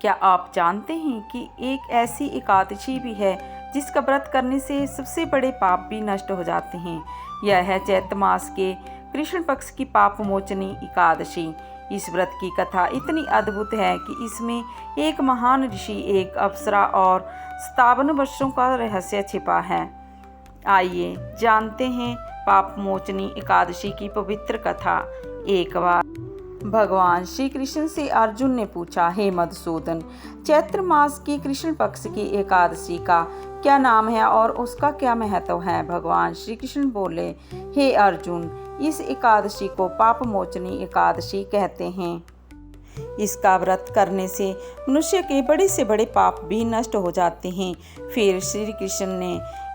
क्या आप जानते हैं कि एक ऐसी एकादशी भी है जिसका व्रत करने से सबसे बड़े पाप भी नष्ट हो जाते हैं। यह है चैत्र मास के कृष्ण पक्ष की पाप मोचनी एकादशी। इस व्रत की कथा इतनी अद्भुत है कि इसमें एक महान ऋषि, एक अप्सरा और 57 वर्षों का रहस्य छिपा है। आइए जानते हैं पाप मोचनी एकादशी की पवित्र कथा। एक बार भगवान श्री कृष्ण से अर्जुन ने पूछा, हे मधुसूदन, चैत्र मास की कृष्ण पक्ष की एकादशी का क्या नाम है और उसका क्या महत्व है। भगवान श्री कृष्ण बोले, हे अर्जुन, इस एकादशी को पाप मोचनी एकादशी कहते हैं। इसका व्रत करने से मनुष्य के बड़े से बड़े पाप भी नष्ट हो जाते हैं। फिर श्री कृष्ण ने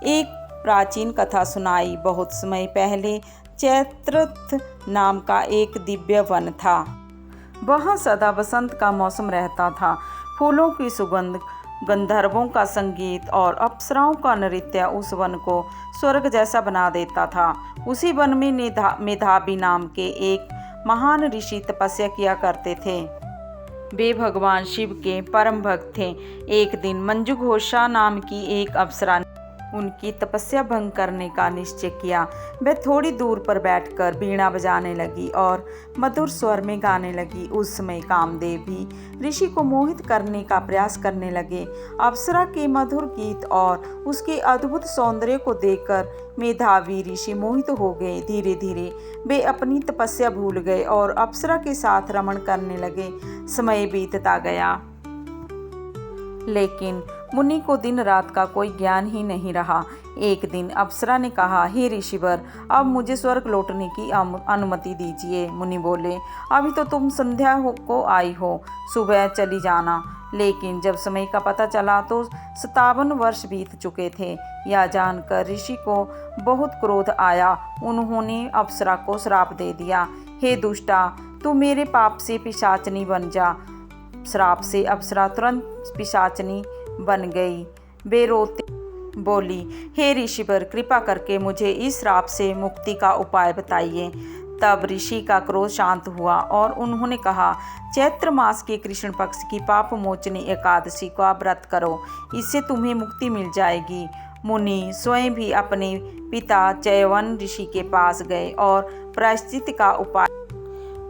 एक प्राचीन कथा सुनाई। बहुत समय पहले चैत्रथ नाम का एक दिव्य वन था। वहाँ सदा बसंत का मौसम रहता था। फूलों की सुगंध, गंधर्वों का संगीत और अप्सराओं का नृत्य उस वन को स्वर्ग जैसा बना देता था। उसी वन में मेधावी नाम के एक महान ऋषि तपस्या किया करते थे। वे भगवान शिव के परम भक्त थे। एक दिन मंजुघोषा नाम की एक अप्सरा ने उनकी तपस्या भंग करने का निश्चय किया। वह थोड़ी दूर पर बैठकर बीणा बजाने लगी और मधुर स्वर में गाने लगी। उस समय कामदेव भी ऋषि को मोहित करने का प्रयास करने लगे। अप्सरा के मधुर गीत और उसके अद्भुत सौंदर्य को देखकर मेधावी ऋषि मोहित हो गए। धीरे धीरे वे अपनी तपस्या भूल गए और अप्सरा के साथ रमण करने लगे। समय बीतता गया, लेकिन मुनि को दिन रात का कोई ज्ञान ही नहीं रहा। एक दिन अप्सरा ने कहा, हे ऋषिवर, अब मुझे स्वर्ग लौटने की अनुमति दीजिए। मुनि बोले, अभी तो तुम संध्या को आई हो, सुबह चली जाना। लेकिन जब समय का पता चला तो 57 वर्ष बीत चुके थे। यह जानकर ऋषि को बहुत क्रोध आया। उन्होंने अप्सरा को श्राप दे दिया, हे दुष्टा, तू मेरे पाप से पिशाचनी बन जा। श्राप से अप्सरा तुरंत पिशाचनी बन गई। वे रोते बोली, हे ऋषिवर, कृपा करके मुझे इस श्राप से मुक्ति का उपाय बताइए। तब ऋषि का क्रोध शांत हुआ और उन्होंने कहा, चैत्र मास के कृष्ण पक्ष की पाप मोचनी एकादशी का व्रत करो, इससे तुम्हें मुक्ति मिल जाएगी। मुनि स्वयं भी अपने पिता च्यवन ऋषि के पास गए और प्रायश्चित का उपाय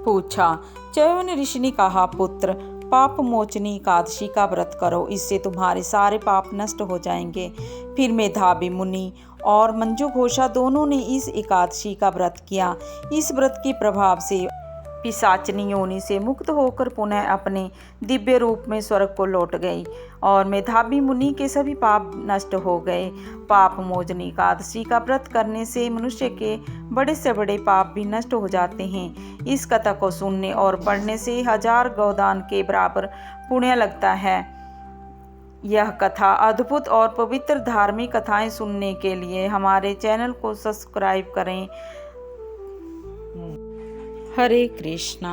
पूछा। च्यवन ऋषि ने कहा, पुत्र, पाप मोचनी एकादशी का व्रत करो, इससे तुम्हारे सारे पाप नष्ट हो जाएंगे। फिर मेधावी मुनि और मंजुघोषा दोनों ने इस एकादशी का व्रत किया। इस व्रत के प्रभाव से पिशाचनी योनि से मुक्त होकर पुनः अपने दिव्य रूप में स्वर्ग को लौट गई और मेधावी मुनि के सभी पाप नष्ट हो गए। पाप मोचनी एकादशी का व्रत करने से मनुष्य के बड़े से बड़े पाप भी नष्ट हो जाते हैं। इस कथा को सुनने और पढ़ने से 1000 गोदान के बराबर पुण्य लगता है। यह कथा अद्भुत और पवित्र धार्मिक कथाएं सुनने के लिए हमारे चैनल को सब्सक्राइब करें। हरे कृष्णा।